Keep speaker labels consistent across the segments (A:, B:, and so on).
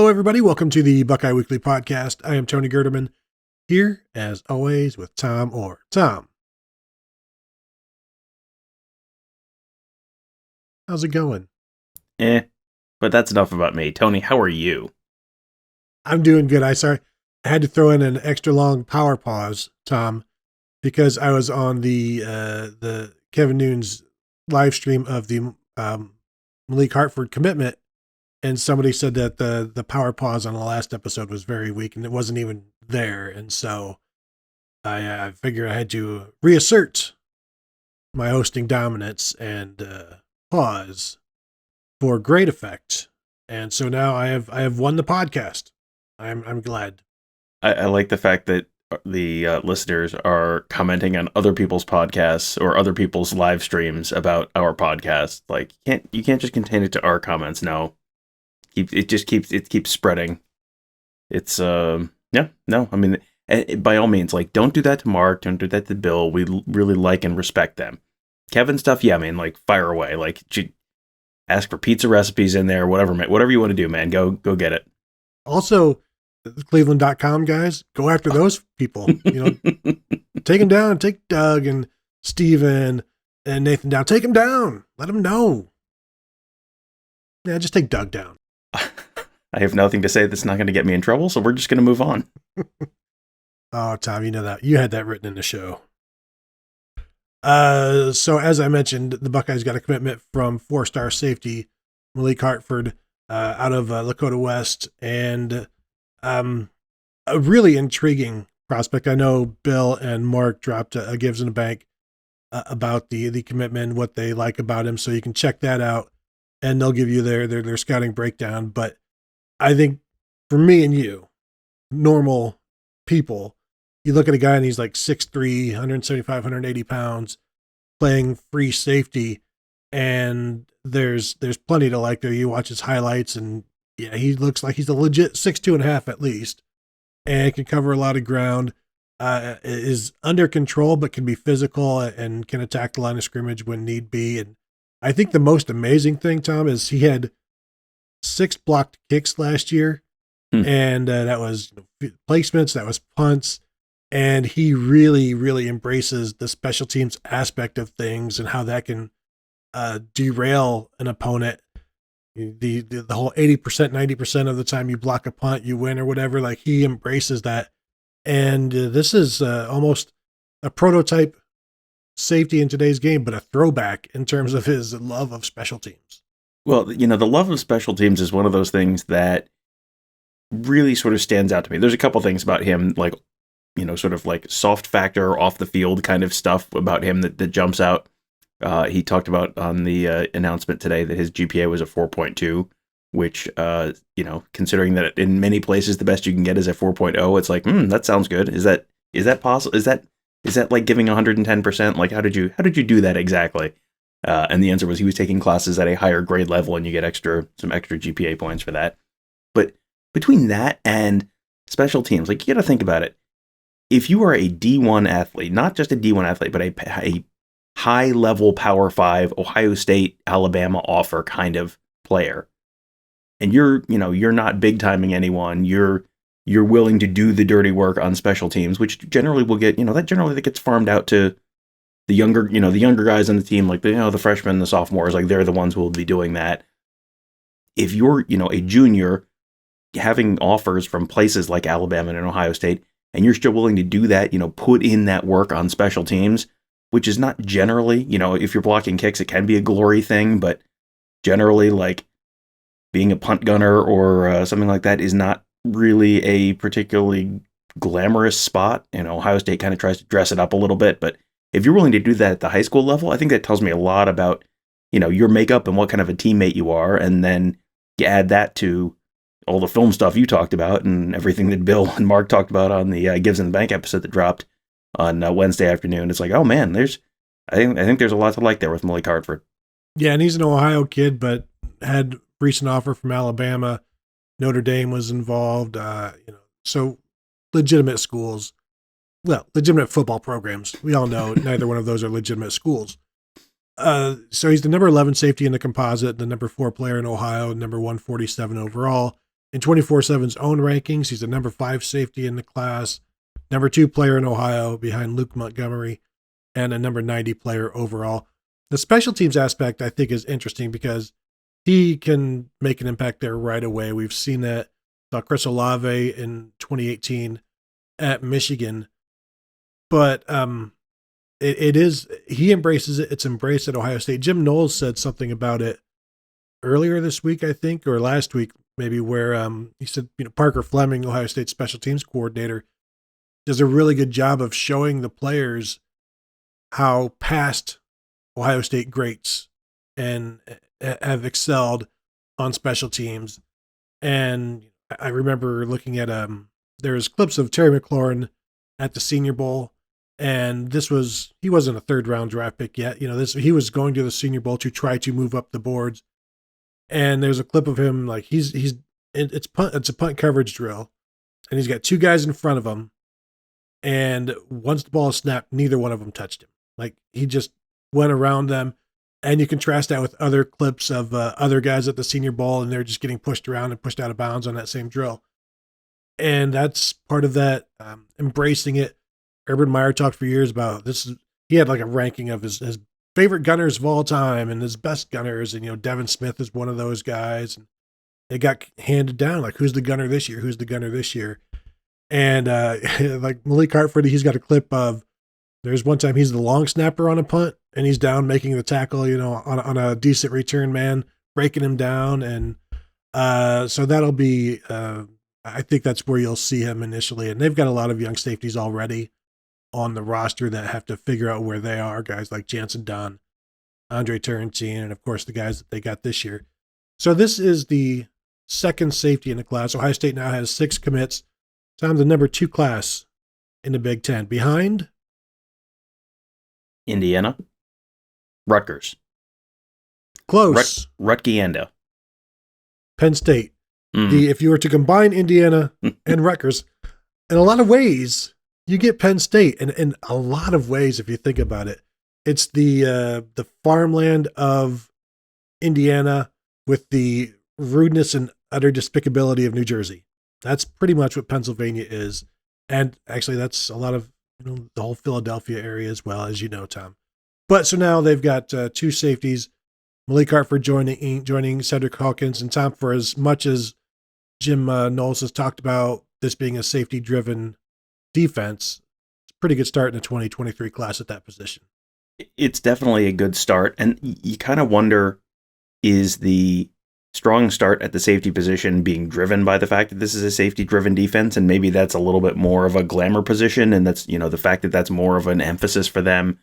A: Hello, everybody. Welcome to the Buckeye Weekly Podcast. I am Tony Gerdeman, here, as always, with Tom Orr. Tom, how's it going?
B: But that's enough about me. Tony, how are you?
A: I'm doing good. I had to throw in an extra long power pause, Tom, because I was on the Kevin Noon's live stream of the Malik Hartford commitment, and somebody said that the power pause on the last episode was very weak, and it wasn't even there. And so I figured I had to reassert my hosting dominance and pause for great effect. And so now I have won the podcast. I'm glad.
B: I like the fact that the listeners are commenting on other people's podcasts or other people's live streams about our podcast. Like, you can't just contain it to our comments. No, it keeps spreading. It's no. I mean, by all means, like, don't do that to Mark. Don't do that to Bill. We really like and respect them. Kevin stuff, yeah, man. Like, fire away. Like, ask for pizza recipes in there. Whatever you want to do, man. Go get it.
A: Also, the Cleveland.com guys, go after those people. Take them down. Take Doug and Steven and Nathan down. Take them down. Let them know. Yeah, just take Doug down.
B: I have nothing to say that's not going to get me in trouble, so we're just going to move on.
A: Oh, Tom, you know that. You had that written in the show. So as I mentioned, the Buckeyes got a commitment from 4-star safety Malik Hartford out of Lakota West, and a really intriguing prospect. I know Bill and Mark dropped a Gives in the Bank about the commitment, what they like about him, so you can check that out, and they'll give you their scouting breakdown. But I think for me and you, normal people, you look at a guy and he's like 6'3", 175, 180 pounds, playing free safety, and there's plenty to like there. You watch his highlights, and yeah, he looks like he's a legit 6'2.5" at least, and can cover a lot of ground. Is under control, but can be physical and can attack the line of scrimmage when need be. And I think the most amazing thing, Tom, is he had 6 blocked kicks last year, and that was placements, that was punts. And he really, really embraces the special teams aspect of things and how that can derail an opponent. The whole 80%, 90% of the time you block a punt, you win or whatever. Like, he embraces that. And this is almost a prototype safety in today's game, but a throwback in terms of his love of special teams.
B: Well, the love of special teams is one of those things that really sort of stands out to me. There's a couple things about him, like, sort of like soft factor off the field kind of stuff about him that jumps out. He talked about on the announcement today that his GPA was a 4.2, which, considering that in many places the best you can get is a 4.0, it's like, that sounds good. Is that possible? Is that like giving 110%? Like, how did you do that exactly? And the answer was he was taking classes at a higher grade level, and you get some extra GPA points for that. But between that and special teams, like, you got to think about it. If you are a D1 athlete, not just a D1 athlete, but a high-level Power 5, Ohio State, Alabama offer kind of player, and you're not big-timing anyone, you're willing to do the dirty work on special teams, which generally will get, that gets farmed out to the younger guys on the team, like the freshmen, the sophomores, like they're the ones who will be doing that. If you're, a junior having offers from places like Alabama and Ohio State, and you're still willing to do that, put in that work on special teams, which is not generally, if you're blocking kicks, it can be a glory thing, but generally, like, being a punt gunner or something like that is not really a particularly glamorous spot. Ohio State kind of tries to dress it up a little bit, but if you're willing to do that at the high school level, I think that tells me a lot about, your makeup and what kind of a teammate you are, and then you add that to all the film stuff you talked about and everything that Bill and Mark talked about on the Gives in the Bank episode that dropped on Wednesday afternoon. It's like, oh man, I think there's a lot to like there with Malik Hartford.
A: Yeah, and he's an Ohio kid, but had recent offer from Alabama. Notre Dame was involved. So legitimate schools. Well, legitimate football programs. We all know neither one of those are legitimate schools. So he's the number 11 safety in the composite, the number 4 player in Ohio, number 147 overall. in 24/7's own rankings, he's a number 5 safety in the class, number 2 player in Ohio behind Luke Montgomery, and a number 90 player overall. The special teams aspect, I think, is interesting because he can make an impact there right away. We've seen that. Saw Chris Olave in 2018 at Michigan. But he embraces it. It's embraced at Ohio State. Jim Knowles said something about it earlier this week, I think, or last week maybe, where he said, Parker Fleming, Ohio State special teams coordinator, does a really good job of showing the players how past Ohio State greats and have excelled on special teams. And I remember looking at there's clips of Terry McLaurin at the Senior Bowl, and he wasn't a 3rd round draft pick yet. He was going to the Senior Bowl to try to move up the boards. And there's a clip of him, like it's a punt coverage drill, and he's got 2 guys in front of him. And once the ball is snapped, neither one of them touched him. Like, he just went around them. And you contrast that with other clips of other guys at the Senior Bowl, and they're just getting pushed around and pushed out of bounds on that same drill. And that's part of that, embracing it. Urban Meyer talked for years about this. He had like a ranking of his favorite gunners of all time and his best gunners. And, Devin Smith is one of those guys. And it got handed down, like, who's the gunner this year? Who's the gunner this year? And like Malik Hartford, he's got a clip of, there's one time he's the long snapper on a punt, and he's down making the tackle, on a decent return man, breaking him down. And so that'll be, I think that's where you'll see him initially. And they've got a lot of young safeties already on the roster that have to figure out where they are, guys like Jansen Dunn, Andre Turrentine, and of course the guys that they got this year. So this is the 2nd safety in the class. Ohio State now has 6 commits. Tom, the number 2 class in the Big Ten, behind
B: Indiana, Rutgers,
A: close,
B: Rutgers,
A: Penn State.
B: Mm-hmm.
A: If you were to combine Indiana and Rutgers, in a lot of ways, you get Penn State. And in a lot of ways, if you think about it, it's the farmland of Indiana with the rudeness and utter despicability of New Jersey. That's pretty much what Pennsylvania is. And actually, that's a lot of the whole Philadelphia area as well, as you know, Tom. But so now they've got 2 safeties, Malik Hartford joining Cedric Hawkins. And Tom, for as much as Jim Knowles has talked about this being a safety-driven defense, it's a pretty good start in the 2023 class at that position.
B: It's definitely a good start. And you kind of wonder, is the strong start at the safety position being driven by the fact that this is a safety-driven defense, and maybe that's a little bit more of a glamour position, and that's, the fact that that's more of an emphasis for them?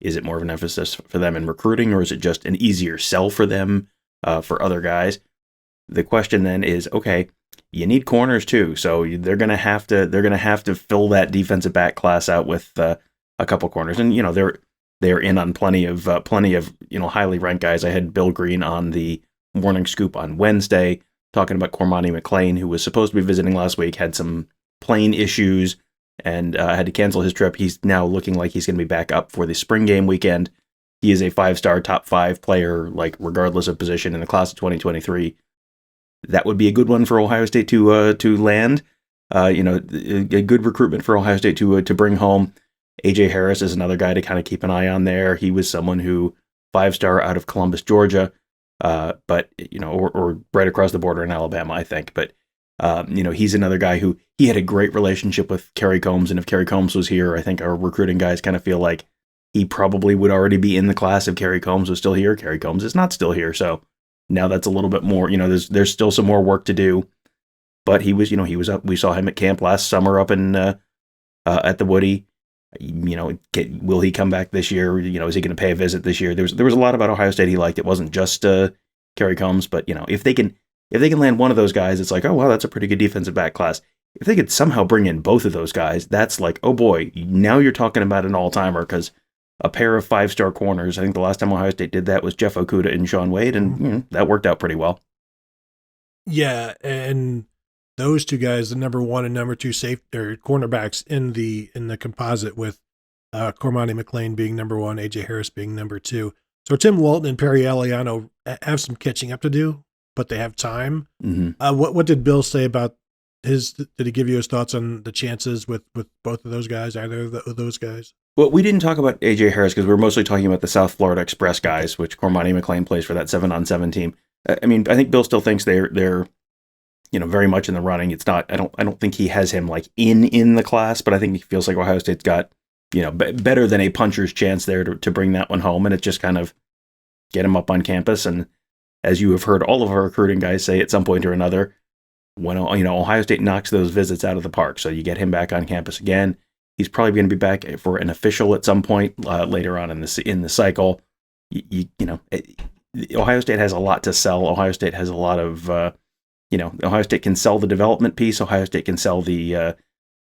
B: Is it more of an emphasis for them in recruiting, or is it just an easier sell for them for other guys? The question then is, okay, you need corners too, so they're gonna have to fill that defensive back class out with a couple corners, and they're in on plenty of highly ranked guys. I had Bill Green on the Morning Scoop on Wednesday talking about Cormani McClain, who was supposed to be visiting last week, had some plane issues and had to cancel his trip. He's now looking like he's going to be back up for the spring game weekend. He is a 5-star top 5 player, like, regardless of position in the class of 2023. That would be a good one for Ohio State to land. A good recruitment for Ohio State to bring home. AJ Harris is another guy to kind of keep an eye on there. He was someone who 5-star out of Columbus, Georgia. But or right across the border in Alabama, I think. But he's another guy who he had a great relationship with Kerry Combs, and if Kerry Combs was here, I think our recruiting guys kind of feel like he probably would already be in the class if Kerry Combs was still here. Kerry Combs is not still here, so now that's a little bit more. There's still some more work to do. But he was up. We saw him at camp last summer up in at the Woody. Will he come back this year? Is he going to pay a visit this year? There was a lot about Ohio State he liked. It wasn't just Kerry Combs, but if they can land one of those guys, it's like, oh wow, that's a pretty good defensive back class. If they could somehow bring in both of those guys, that's like, oh boy, now you're talking about an all-timer, because a pair of 5-star corners, I think the last time Ohio State did that was Jeff Okudah and Sean Wade, and that worked out pretty well.
A: Yeah, and those 2 guys, the number 1 and number 2 safety or cornerbacks in the composite, with Cormani McClain being number 1, AJ Harris being number 2. So Tim Walton and Perry Aliano have some catching up to do but they have time.
B: Mm-hmm.
A: What did Bill say about his? Did he give you his thoughts on the chances with both of those guys? Either of those guys?
B: Well, we didn't talk about AJ Harris because we were mostly talking about the South Florida Express guys, which Cormani McLean plays for that 7-on-7 team. I mean, I think Bill still thinks they're very much in the running. It's not. I don't think he has him like in the class, but I think he feels like Ohio State's got better than a puncher's chance there to bring that one home, and it's just kind of get him up on campus. And as you have heard all of our recruiting guys say at some point or another, when Ohio State knocks those visits out of the park, so you get him back on campus again. He's probably going to be back for an official at some point later on in the cycle. Ohio State has a lot to sell. Ohio State has a lot of, Ohio State can sell the development piece. Ohio State can sell the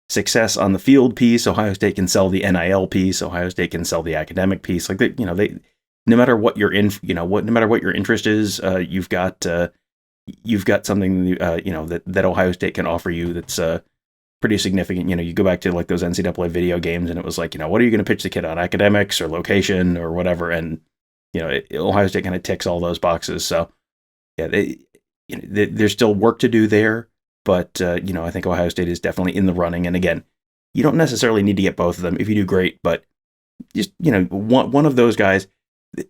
B: success on the field piece. Ohio State can sell the NIL piece. Ohio State can sell the academic piece. Like no matter what you're in, no matter what your interest is, you've got something that Ohio State can offer you that's pretty significant. You go back to like those NCAA video games, and it was like, what are you going to pitch the kid on, academics or location or whatever? And Ohio State kind of ticks all those boxes. So yeah, there's still work to do there, but I think Ohio State is definitely in the running. And again, you don't necessarily need to get both of them. If you do, great, but just one of those guys,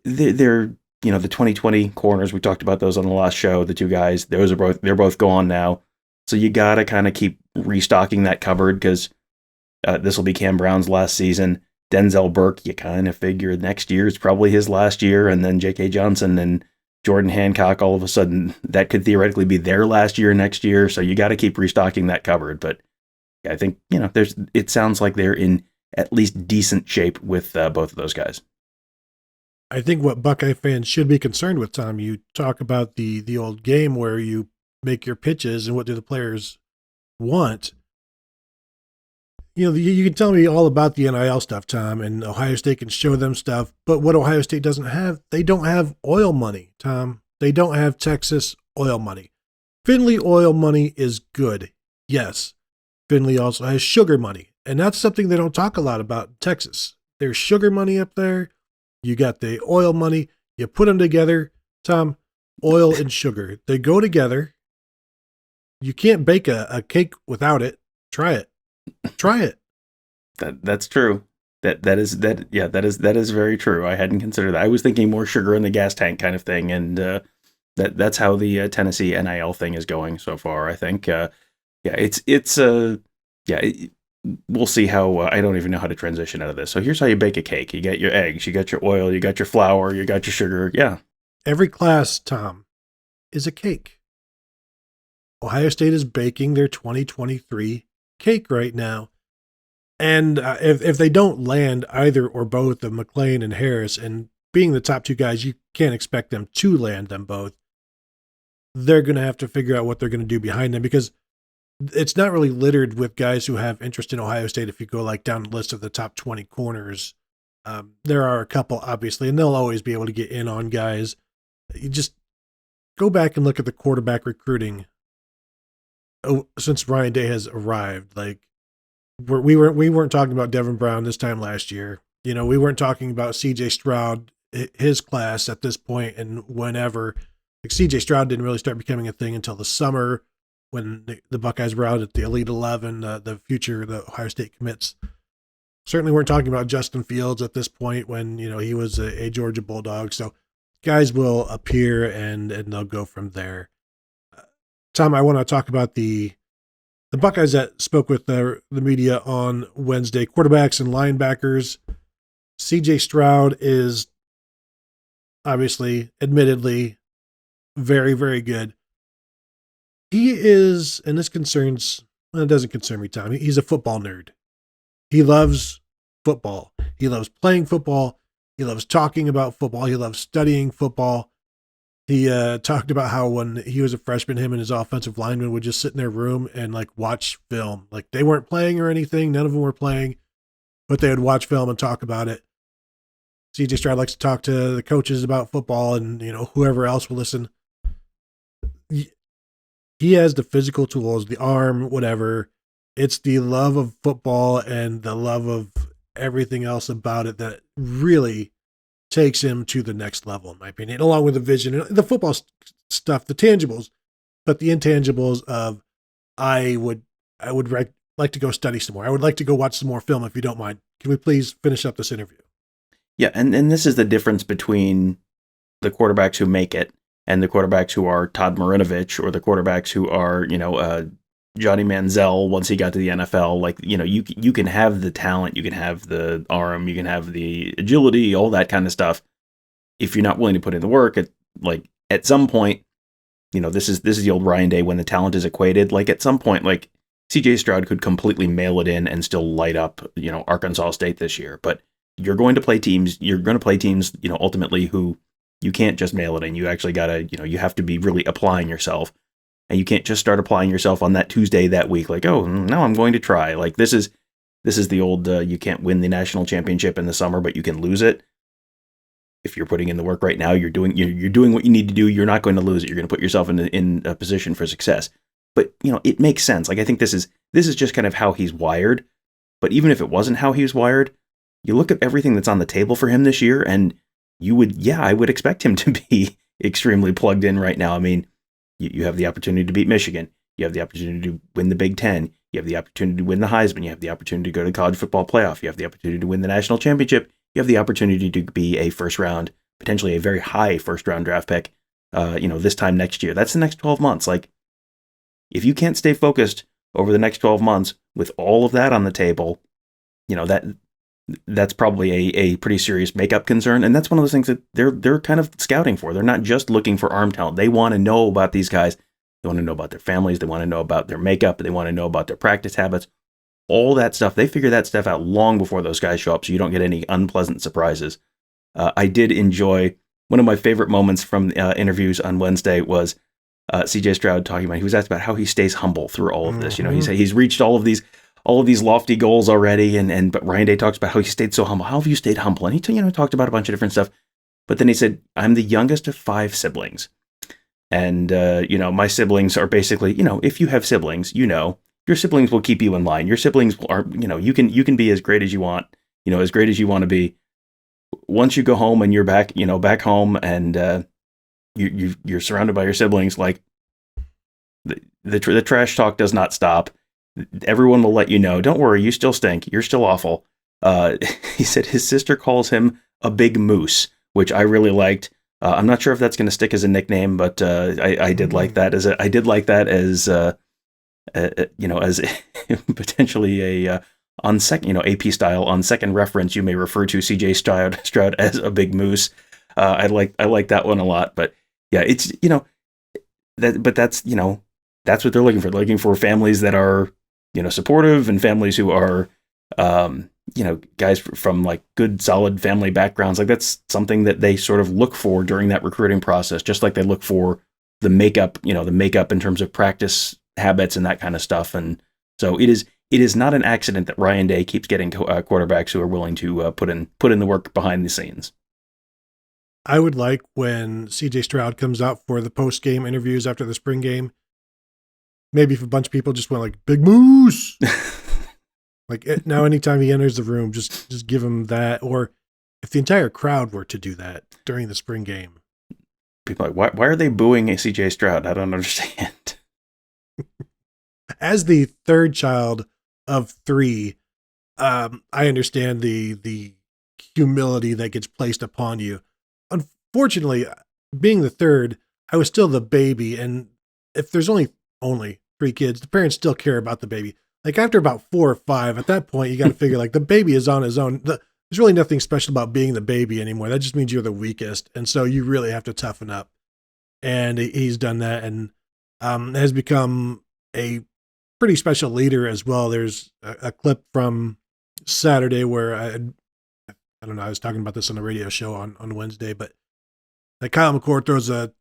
B: they're the 2020 corners. We talked about those on the last show. The two guys, they're both gone now. So you got to kind of keep restocking that cupboard because this will be Cam Brown's last season. Denzel Burke, you kind of figure next year is probably his last year. And then J.K. Johnson and Jordan Hancock, all of a sudden, that could theoretically be their last year next year. So you got to keep restocking that cupboard. But I think, it sounds like they're in at least decent shape with both of those guys.
A: I think what Buckeye fans should be concerned with, Tom, you talk about the old game where you make your pitches and what do the players want. You can tell me all about the NIL stuff, Tom, and Ohio State can show them stuff, but what Ohio State doesn't have, they don't have oil money, Tom. They don't have Texas oil money. Findlay oil money is good, yes. Findlay also has sugar money, and that's something they don't talk a lot about in Texas. There's sugar money up there. You got the oil money. You put them together, Tom, oil and sugar. They go together. You can't bake a cake without it. Try it. Try it.
B: That's true. That is very true. I hadn't considered that. I was thinking more sugar in the gas tank kind of thing, and that's how the Tennessee NIL thing is going so far. I think. We'll see how. I don't even know how to transition out of this. So here's how you bake a cake. You got your eggs, you got your oil, you got your flour, you got your sugar. Yeah.
A: Every class, Tom, is a cake. Ohio State is baking their 2023 cake right now. And if they don't land either or both of McLean and Harris, and being the top two guys, you can't expect them to land them both. They're going to have to figure out what they're going to do behind them, because it's not really littered with guys who have interest in Ohio State. If you go like down the list of the top 20 corners, there are a couple, obviously, and they'll always be able to get in on guys. You just go back and look at the quarterback recruiting since Ryan Day has arrived. Like we weren't talking about Devin Brown this time last year. We weren't talking about CJ Stroud, his class at this point, and whenever. Like CJ Stroud didn't really start becoming a thing until the summer, when the Buckeyes were out at the Elite 11, the Ohio State commits. Certainly weren't talking about Justin Fields at this point when, he was a Georgia Bulldog. So guys will appear and they'll go from there. Tom, I want to talk about the Buckeyes that spoke with the media on Wednesday, quarterbacks and linebackers. CJ Stroud is obviously, admittedly, very, very good. He is, and this it doesn't concern me, Tom. He's a football nerd. He loves football. He loves playing football. He loves talking about football. He loves studying football. He talked about how when he was a freshman, him and his offensive lineman would just sit in their room and watch film. Like they weren't playing or anything. None of them were playing, but they would watch film and talk about it. CJ Stroud likes to talk to the coaches about football, and whoever else will listen. He has the physical tools, the arm, whatever. It's the love of football and the love of everything else about it that really takes him to the next level, in my opinion, along with the vision and the football stuff, the tangibles, but the intangibles of I would like to go study some more. I would like to go watch some more film if you don't mind. Can we please finish up this interview?
B: Yeah, and this is the difference between the quarterbacks who make it and the quarterbacks who are Todd Marinovich, or the quarterbacks who are, Johnny Manziel once he got to the NFL. Like, you can have the talent, you can have the arm, you can have the agility, all that kind of stuff. If you're not willing to put in the work, at some point, this is the old Ryan Day when the talent is equated. Like, at some point, like, CJ Stroud could completely mail it in and still light up, Arkansas State this year. But you're going to play teams, ultimately who you can't just mail it in. You actually gotta, you have to be really applying yourself. And you can't just start applying yourself on that Tuesday that week. Like, oh, now I'm going to try. Like, this is the old, you can't win the national championship in the summer, but you can lose it. If you're putting in the work right now, you're doing what you need to do. You're not going to lose it. You're going to put yourself in a position for success. But, it makes sense. Like, I think this is just kind of how he's wired. But even if it wasn't how he was wired, you look at everything that's on the table for him this year, and I would expect him to be extremely plugged in right now. I mean, you have the opportunity to beat Michigan. You have the opportunity to win the Big Ten. You have the opportunity to win the Heisman. You have the opportunity to go to the college football playoff. You have the opportunity to win the national championship. You have the opportunity to be a first round, potentially a very high first round draft pick, this time next year. That's the next 12 months. Like, if you can't stay focused over the next 12 months with all of that on the table, that's probably a pretty serious makeup concern. And that's one of those things that they're kind of scouting for. They're not just looking for arm talent. They want to know about these guys. They want to know about their families. They want to know about their makeup. They want to know about their practice habits, all that stuff. They figure that stuff out long before those guys show up, so you don't get any unpleasant surprises. I did enjoy one of my favorite moments from interviews on Wednesday was CJ Stroud talking about, he was asked about how he stays humble through all of this.
A: Mm-hmm.
B: He's reached all of these lofty goals already, but Ryan Day talks about how he stayed so humble. How have you stayed humble? And he talked about a bunch of different stuff. But then he said, I'm the youngest of 5 siblings. And, my siblings are basically, if you have siblings, your siblings will keep you in line. Your siblings are, you can be as great as you want, as great as you want to be. Once you go home and you're back, back home, and you're surrounded by your siblings, like the trash talk does not stop. Everyone will let you know, don't worry, you still stink. You're still awful. He said his sister calls him a big moose, which I really liked. I'm not sure if that's going to stick as a nickname, but I did like that as as potentially a on second, AP style on second reference, you may refer to CJ Stroud as a big moose. I like that one a lot, but yeah, it's that's what they're looking for. They're looking for families that are supportive, and families who are guys from like good solid family backgrounds. Like, that's something that they sort of look for during that recruiting process, just like they look for the makeup in terms of practice habits and that kind of stuff. And so it is not an accident that Ryan Day keeps getting quarterbacks who are willing to put in the work behind the scenes.
A: I would like when CJ Stroud comes out for the post-game interviews after the spring game, maybe if a bunch of people just went like, big moose. Like, now anytime he enters the room, just give him that. Or if the entire crowd were to do that during the spring game.
B: People are like, why are they booing CJ Stroud? I don't understand.
A: As the third child of 3, I understand the humility that gets placed upon you. Unfortunately, being the third, I was still the baby. And if there's only 3 kids, the parents still care about the baby. Like, after about 4 or 5, at that point, you got to figure, like, the baby is on his own. There's really nothing special about being the baby anymore. That just means you're the weakest. And so you really have to toughen up. And he's done that, and has become a pretty special leader as well. There's a clip from Saturday where I don't know, I was talking about this on the radio show on Wednesday, but like Kyle McCord throws a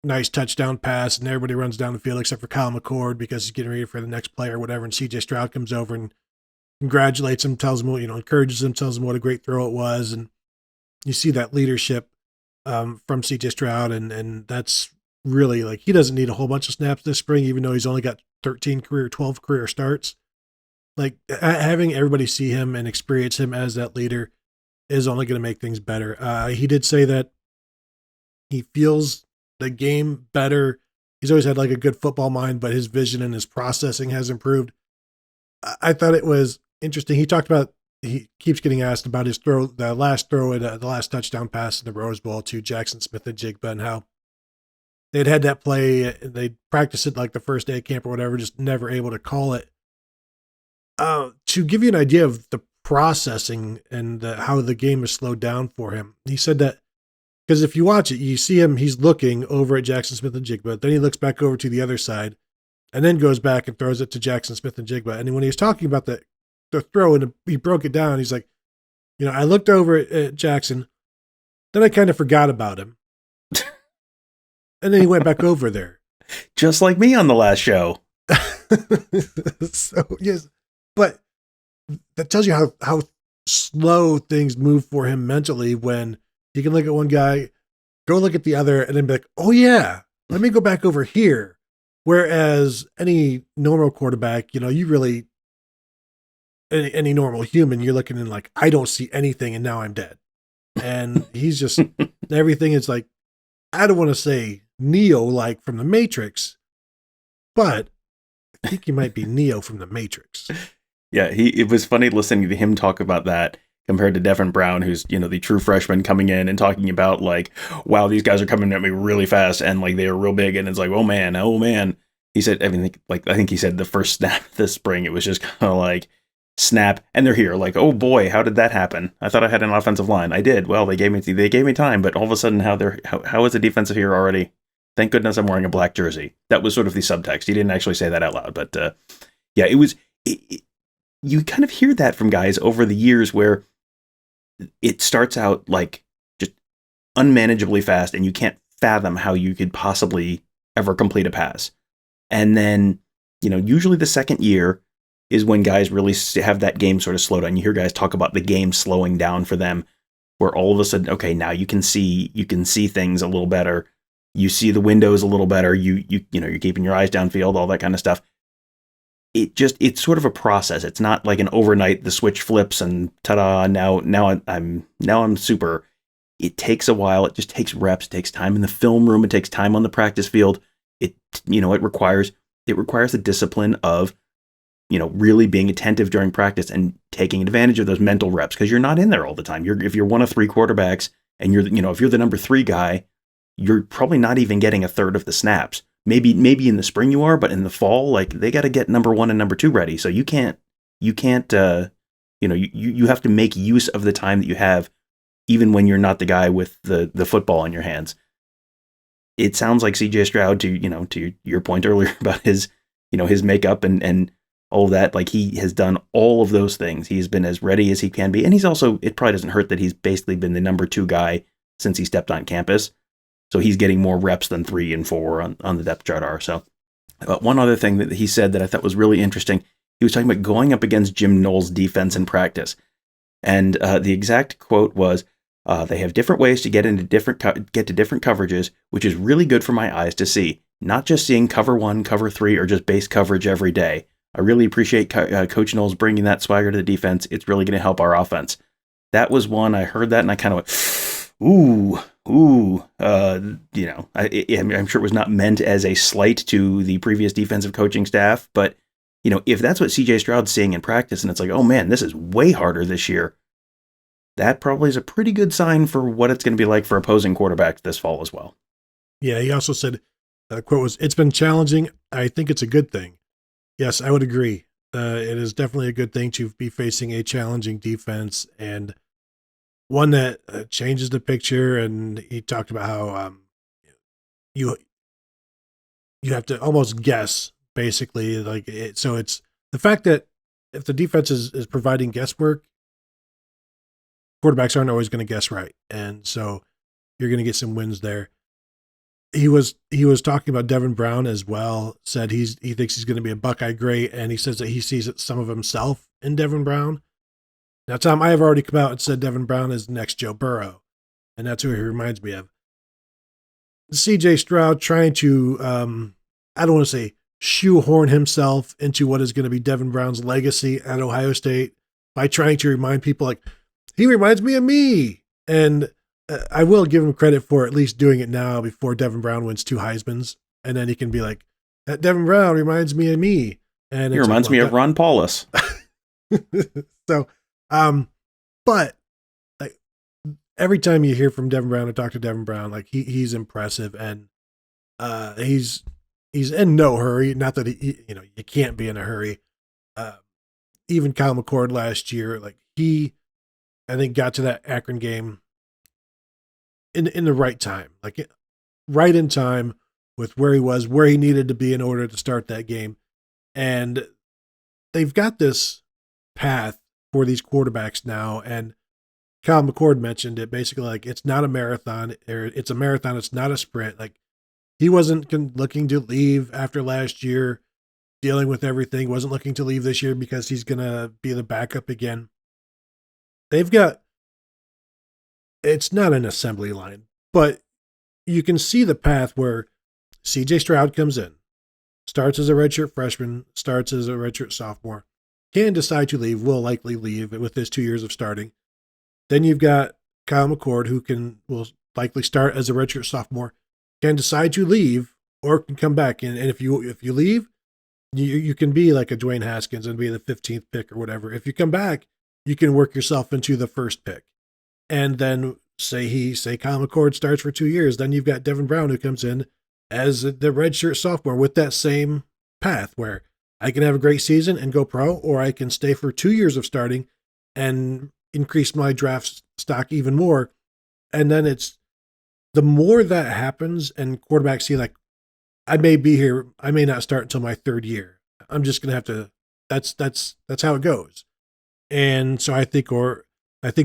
A: nice touchdown pass, and everybody runs down the field except for Kyle McCord because he's getting ready for the next play or whatever. And CJ Stroud comes over and congratulates him, tells him, encourages him, tells him what a great throw it was. And you see that leadership from CJ Stroud. And that's really, like, he doesn't need a whole bunch of snaps this spring, even though he's only got 12 career starts. Like, having everybody see him and experience him as that leader is only going to make things better. He did say that he feels the game better. He's always had like a good football mind, but his vision and his processing has improved. I thought it was interesting. He talked about, he keeps getting asked about his throw, the last touchdown pass in the Rose Bowl to Jackson Smith-Njigba, and how they'd had that play. They practiced it like the first day of camp or whatever, just never able to call it. To give you an idea of the processing and how the game is slowed down for him, he said that because if you watch it, you see him, he's looking over at Jackson Smith-Njigba, then he looks back over to the other side, and then goes back and throws it to Jackson Smith-Njigba. And when he was talking about the throw and he broke it down, he's like, I looked over at Jackson, then I kind of forgot about him. And then he went back over there.
B: Just like me on the last show.
A: So, yes. But that tells you how slow things move for him mentally when he can look at one guy, go look at the other, and then be like, oh yeah, let me go back over here. Whereas any normal quarterback, you really, any normal human, you're looking in like, I don't see anything and now I'm dead. And he's just, everything is like, I don't want to say Neo like from the Matrix, but I think he might be Neo from the Matrix.
B: Yeah, it was funny listening to him talk about that compared to Devin Brown, who's, the true freshman coming in and talking about like, wow, these guys are coming at me really fast and like they are real big. And it's like, oh man. He said, I think he said the first snap this spring, it was just kind of like snap and they're here. Like, oh boy, how did that happen? I thought I had an offensive line. I did. Well, they gave me time, but all of a sudden how is the defensive here already? Thank goodness I'm wearing a black jersey. That was sort of the subtext. He didn't actually say that out loud, but yeah, it was, you kind of hear that from guys over the years where it starts out like just unmanageably fast and you can't fathom how you could possibly ever complete a pass. And then, usually the second year is when guys really have that game sort of slow down. You hear guys talk about the game slowing down for them, where all of a sudden, okay, now you can see things a little better. You see the windows a little better. You're keeping your eyes downfield, all that kind of stuff. It's sort of a process. It's not like an overnight, the switch flips and ta-da, now I'm super. It takes a while. It just takes reps. It takes time in the film room. It takes time on the practice field. It requires the discipline of, really being attentive during practice and taking advantage of those mental reps, because you're not in there all the time. If you're one of three quarterbacks and if you're the number 3 guy, you're probably not even getting a third of the snaps. Maybe in the spring you are, but in the fall, like they got to get number 1 and number 2 ready. So you can't, you have to make use of the time that you have, even when you're not the guy with the football in your hands. It sounds like CJ Stroud, to your point earlier about his makeup and all of that, like he has done all of those things. He's been as ready as he can be. And he's also, it probably doesn't hurt that he's basically been the number 2 guy since he stepped on campus. So he's getting more reps than 3 and 4 on the depth chart are. So one other thing that he said that I thought was really interesting, he was talking about going up against Jim Knowles' defense in practice. And the exact quote was, they have different ways to get to different coverages, which is really good for my eyes to see. Not just seeing cover 1, cover 3, or just base coverage every day. I really appreciate Coach Knowles bringing that swagger to the defense. It's really going to help our offense. That was one, I heard that and I kind of went, I'm sure it was not meant as a slight to the previous defensive coaching staff, but if that's what CJ Stroud's seeing in practice and it's like, oh man, this is way harder this year, that probably is a pretty good sign for what it's going to be like for opposing quarterbacks this fall as well.
A: Yeah, he also said, the quote was, "It's been challenging. I think it's a good thing." Yes, I would agree. It is definitely a good thing to be facing a challenging defense and one that changes the picture. And he talked about how you have to almost guess, basically. Like so it's the fact that if the defense is providing guesswork, quarterbacks aren't always going to guess right. And so you're going to get some wins there. He was talking about Devin Brown as well, said he thinks he's going to be a Buckeye great, and he says that he sees some of himself in Devin Brown. Now, Tom, I have already come out and said Devin Brown is the next Joe Burrow, and that's who he reminds me of. CJ Stroud trying to, I don't want to say shoehorn himself into what is going to be Devin Brown's legacy at Ohio State by trying to remind people like, he reminds me of me. And I will give him credit for at least doing it now before Devin Brown wins 2 Heismans. And then he can be like, that Devin Brown reminds me of me. And
B: He reminds me of Ron Paulus.
A: So, but like every time you hear from Devin Brown or talk to Devin Brown, like he's impressive, and he's in no hurry. Not that he you can't be in a hurry. Even Kyle McCord last year, like I think got to that Akron game in the right time, like right in time with where he was, where he needed to be in order to start that game. And they've got this path for these quarterbacks now. And Kyle McCord mentioned it basically like it's not a marathon, or it's a marathon, it's not a sprint. Like he wasn't looking to leave after last year, dealing with everything, wasn't looking to leave this year because he's going to be the backup again. It's not an assembly line, but you can see the path where CJ Stroud comes in, starts as a redshirt freshman, starts as a redshirt sophomore, can decide to leave, will likely leave with his 2 years of starting. Then you've got Kyle McCord, who will likely start as a redshirt sophomore, can decide to leave or can come back. And if you leave, you can be like a Dwayne Haskins and be the 15th pick or whatever. If you come back, you can work yourself into the first pick. And then say Kyle McCord starts for 2 years, then you've got Devin Brown who comes in as the redshirt sophomore with that same path where I can have a great season and go pro, or I can stay for 2 years of starting and increase my draft stock even more. And then it's the more that happens and quarterbacks see like, I may be here, I may not start until my 3rd year. I'm just going to have to, that's how it goes. And so I think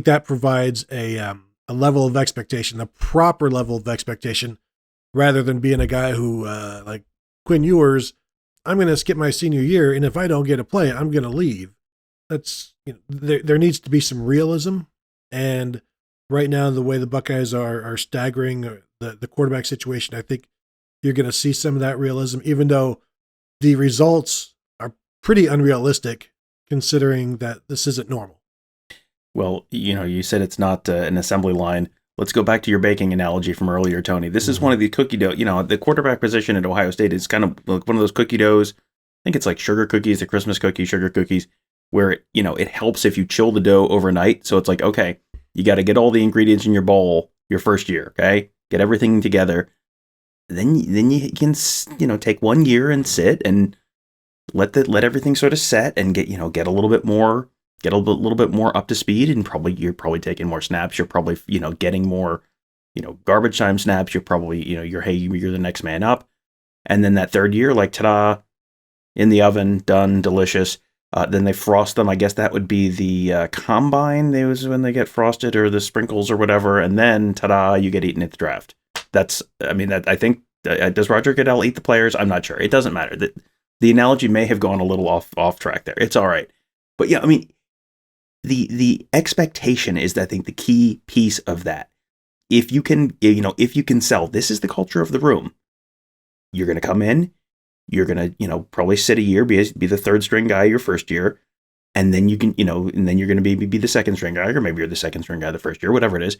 A: that provides a level of expectation, a proper level of expectation, rather than being a guy who, like Quinn Ewers, I'm going to skip my senior year, and if I don't get a play, I'm going to leave. That's there needs to be some realism, and right now the way the Buckeyes are staggering the quarterback situation, I think you're going to see some of that realism, even though the results are pretty unrealistic considering that this isn't normal.
B: Well, you said it's not an assembly line. Let's go back to your baking analogy from earlier, Tony. This is one of the cookie dough. The quarterback position at Ohio State is kind of like one of those cookie doughs. I think it's like sugar cookies, the Christmas cookies, sugar cookies, where, it helps if you chill the dough overnight. So it's like, okay, you got to get all the ingredients in your bowl your first year, okay? Get everything together. Then you can, take 1 year and sit and let everything sort of set and get a little bit more. Get a little bit more up to speed, and you're probably taking more snaps. You're probably, getting more, garbage time snaps. You're probably, you're the next man up. And then that 3rd year, like, ta-da, in the oven, done, delicious. Then they frost them. I guess that would be the combine. It was when they get frosted, or the sprinkles or whatever. And then, ta-da, you get eaten at the draft. I think, does Roger Goodell eat the players? I'm not sure. It doesn't matter. The analogy may have gone a little off track there. It's all right. But yeah, the expectation is, I think, the key piece of that. If you can sell, this is the culture of the room. You're going to come in, you're going to, probably sit a year, be the 3rd string guy your first year. And then you can, and then you're going to be the 2nd string guy, or maybe you're the 2nd string guy the first year, whatever it is.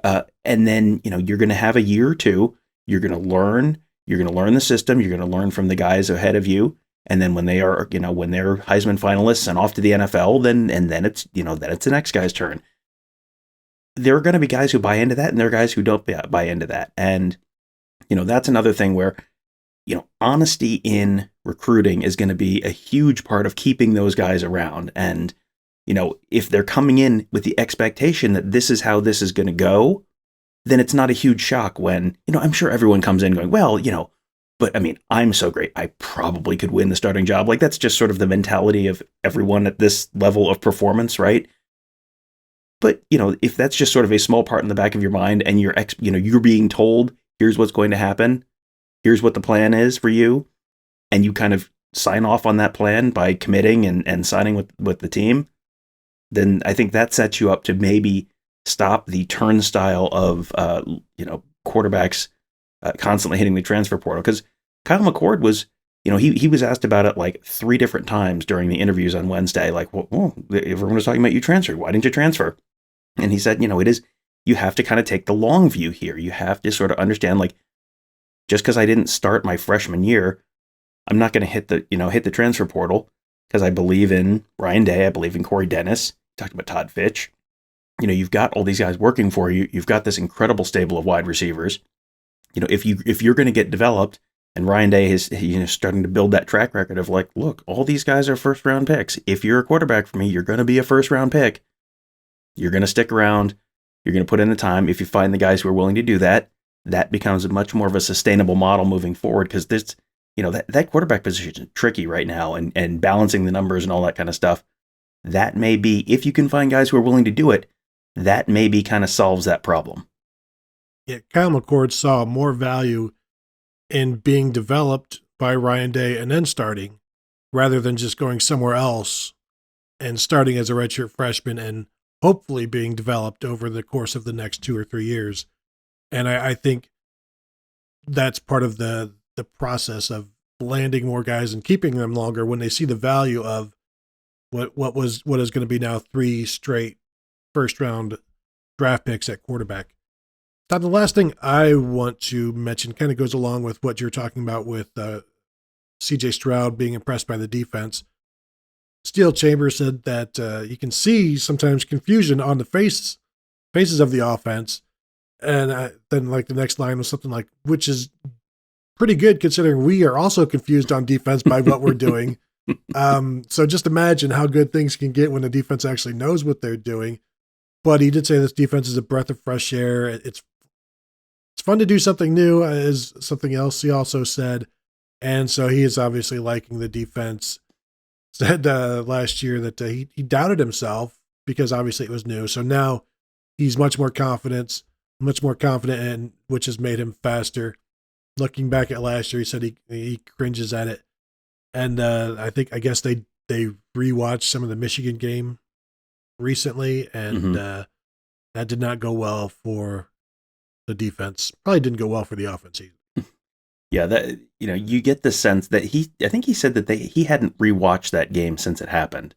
B: And then, you're going to have a year or two, you're going to learn the system, you're going to learn from the guys ahead of you. And then when they are, when they're Heisman finalists and off to the NFL, then it's the next guy's turn. There are going to be guys who buy into that, and there are guys who don't buy into that. And, that's another thing where, honesty in recruiting is going to be a huge part of keeping those guys around. And, if they're coming in with the expectation that this is how this is going to go, then it's not a huge shock when, I'm sure everyone comes in going, well, but I'm so great, I probably could win the starting job. Like, that's just sort of the mentality of everyone at this level of performance, right? But, if that's just sort of a small part in the back of your mind, and you're being told, here's what's going to happen, here's what the plan is for you, and you kind of sign off on that plan by committing and signing with the team, then I think that sets you up to maybe stop the turnstile of, quarterbacks constantly hitting the transfer portal. Because Kyle McCord was, he was asked about it like 3 different times during the interviews on Wednesday. Like, well, everyone was talking about you transferred. Why didn't you transfer? And he said, you have to kind of take the long view here. You have to sort of understand, like, just because I didn't start my freshman year, I'm not going to hit the transfer portal, because I believe in Ryan Day. I believe in Corey Dennis. Talked about Todd Fitch. You've got all these guys working for you. You've got this incredible stable of wide receivers. If you're going to get developed, and Ryan Day is starting to build that track record of, like, look, all these guys are first round picks. If you're a quarterback for me, you're going to be a first round pick. You're going to stick around. You're going to put in the time. If you find the guys who are willing to do that, that becomes much more of a sustainable model moving forward, because this, that quarterback position is tricky right now, and balancing the numbers and all that kind of stuff. That may be, if you can find guys who are willing to do it, that maybe kind of solves that problem.
A: Yeah, Kyle McCord saw more value in being developed by Ryan Day and then starting, rather than just going somewhere else and starting as a redshirt freshman and hopefully being developed over the course of the next 2 or 3 years. And I think that's part of the process of landing more guys and keeping them longer, when they see the value of what is going to be now 3 straight first-round draft picks at quarterback. Todd, the last thing I want to mention kind of goes along with what you're talking about with CJ Stroud being impressed by the defense. Steele Chambers said that you can see sometimes confusion on the faces of the offense. And then, like, the next line was something like, which is pretty good considering we are also confused on defense by what we're doing. So just imagine how good things can get when the defense actually knows what they're doing. But he did say this defense is a breath of fresh air. It's fun to do something new, is something else he also said. And so he is obviously liking the defense. Said last year that he doubted himself because obviously it was new. So now he's much more confident, and which has made him faster. Looking back at last year, he said he cringes at it. And I guess they rewatched some of the Michigan game recently, and that did not go well for the defense. Probably didn't go well for the offense either.
B: Yeah, that you get the sense that I think he said that he hadn't rewatched that game since it happened.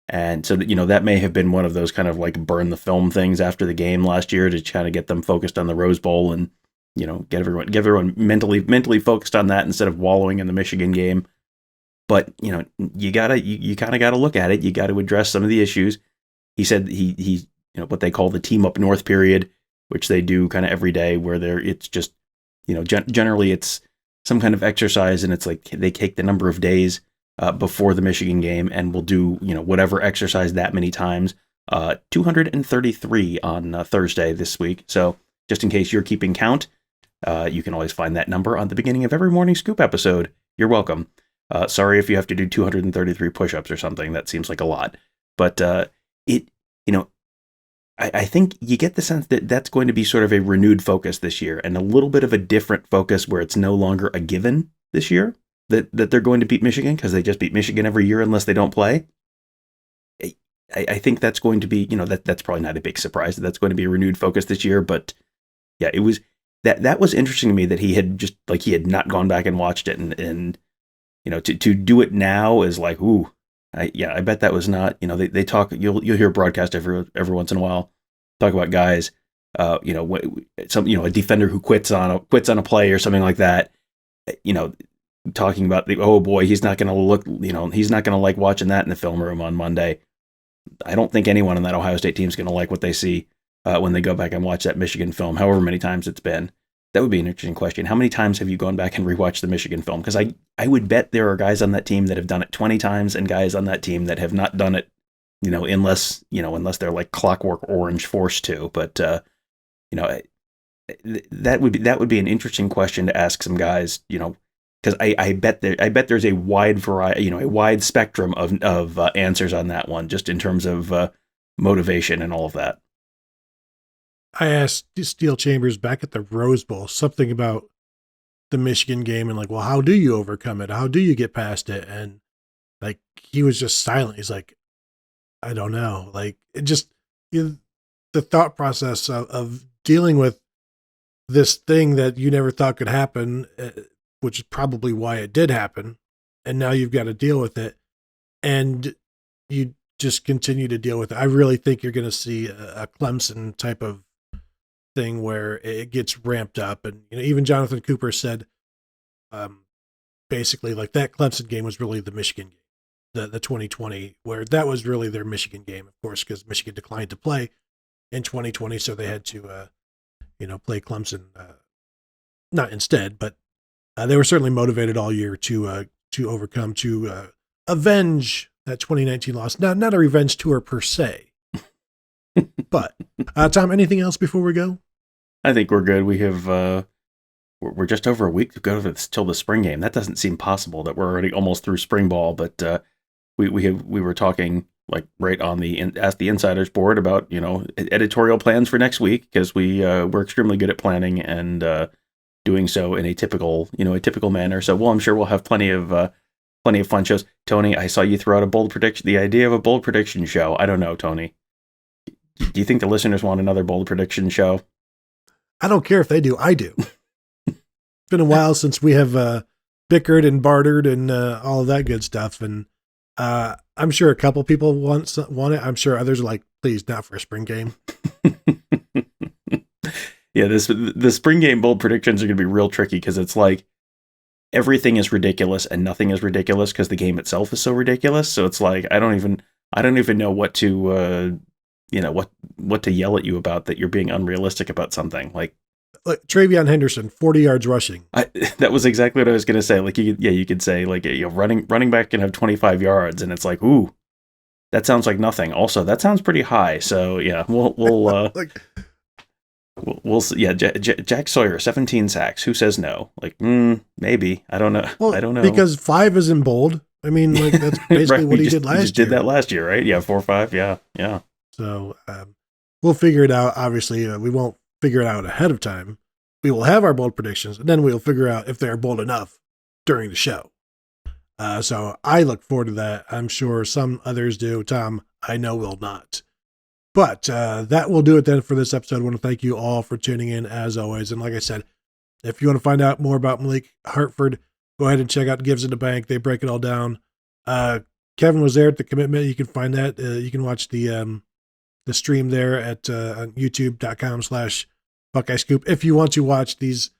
B: And so that may have been one of those kind of like burn the film things after the game last year to kind of get them focused on the Rose Bowl and get everyone mentally focused on that instead of wallowing in the Michigan game. But you kind of gotta look at it. You got to address some of the issues. He said he what they call the team up north period, which they do kind of every day, where it's just generally it's some kind of exercise, and it's like they take the number of days before the Michigan game and will do whatever exercise that many times. 233 on Thursday this week. So just in case you're keeping count, you can always find that number on the beginning of every Morning Scoop episode. You're welcome. Sorry if you have to do 233 push-ups or something. That seems like a lot. But I think you get the sense that that's going to be sort of a renewed focus this year, and a little bit of a different focus where it's no longer a given this year that they're going to beat Michigan because they just beat Michigan every year unless they don't play. I think that's going to be, that's probably not a big surprise that that's going to be a renewed focus this year. But yeah, it was that was interesting to me that he had not gone back and watched it, and to do it now is like, ooh. I bet that was not, they talk, you'll hear a broadcast every once in a while talk about guys, a defender who quits on a play or something like that, talking about oh boy, he's not going to look, he's not going to like watching that in the film room on Monday. I don't think anyone on that Ohio State team is going to like what they see when they go back and watch that Michigan film, however many times it's been. That would be an interesting question. How many times have you gone back and rewatched the Michigan film? Because I would bet there are guys on that team that have done it 20 times and guys on that team that have not done it, unless they're like Clockwork Orange forced to. But, that would be an interesting question to ask some guys, because I bet there's a wide variety, a wide spectrum of answers on that one, just in terms of motivation and all of that.
A: I asked Steele Chambers back at the Rose Bowl something about the Michigan game and like, well, how do you overcome it? How do you get past it? And like, he was just silent. He's like, I don't know. Like, it just, the thought process of dealing with this thing that you never thought could happen, which is probably why it did happen. And now you've got to deal with it. And you just continue to deal with it. I really think you're going to see a Clemson type of thing where it gets ramped up. And even Jonathan Cooper said basically like that Clemson game was really the Michigan game, the 2020, where that was really their Michigan game, of course, because Michigan declined to play in 2020. So they had to, play Clemson, not instead, but they were certainly motivated all year to overcome, to avenge that 2019 loss. Not a revenge tour per se, but Tom, anything else before we go?
B: I think we're good. We have we're just over a week to go till the spring game. That doesn't seem possible that we're already almost through spring ball, but we were talking like right on the Ask the Insiders board about editorial plans for next week, because we're extremely good at planning and doing so in a typical manner. So I'm sure we'll have plenty of fun shows. Tony, I saw you throw out a bold prediction. The idea of a bold prediction show. I don't know, Tony. Do you think the listeners want another bold prediction show?
A: I don't care if they do. I do. It's been a while since we have bickered and bartered and all of that good stuff. And I'm sure a couple people want it. I'm sure others are like, please, not for a spring game.
B: Yeah, the spring game bold predictions are going to be real tricky, because it's like everything is ridiculous and nothing is ridiculous because the game itself is so ridiculous. So it's like I don't even know what to what to yell at you about that you're being unrealistic about something. Like
A: Travion Henderson, 40 yards rushing.
B: That was exactly what I was going to say. Like you could say like running back can have 25 yards, and it's like, ooh, that sounds like nothing. Also, that sounds pretty high. So yeah, we'll we'll see. Yeah, Jack Sawyer, 17 sacks. Who says no? Like, maybe. I don't know.
A: Well,
B: I don't know.
A: Because 5 is in bold. I mean, like that's basically
B: right,
A: what he did last year.
B: He just did that last year, right? Yeah, 4 or 5. Yeah.
A: So we'll figure it out. Obviously, we won't figure it out ahead of time. We will have our bold predictions, and then we'll figure out if they're bold enough during the show. So I look forward to that. I'm sure some others do. Tom, I know will not. But that will do it then for this episode. I want to thank you all for tuning in, as always. And like I said, if you want to find out more about Malik Hartford, go ahead and check out Gives in the Bank. They break it all down. Kevin was there at the commitment. You can find that. You can watch the stream there at youtube.com/Buckeye Scoop. If you want to watch these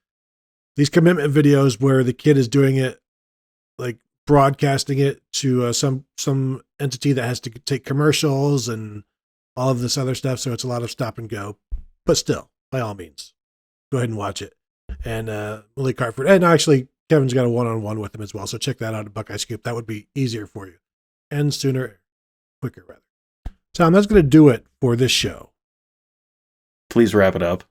A: commitment videos where the kid is doing it, like broadcasting it to some entity that has to take commercials and all of this other stuff. So it's a lot of stop and go, but still, by all means, go ahead and watch it. And Malik Hartford, and actually Kevin's got a one-on-one with him as well. So check that out at Buckeye Scoop. That would be easier for you, and quicker rather. Tom, that's going to do it for this show.
B: Please wrap it up.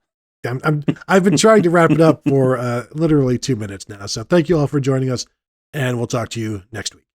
A: I've been trying to wrap it up for literally 2 minutes now. So thank you all for joining us, and we'll talk to you next week.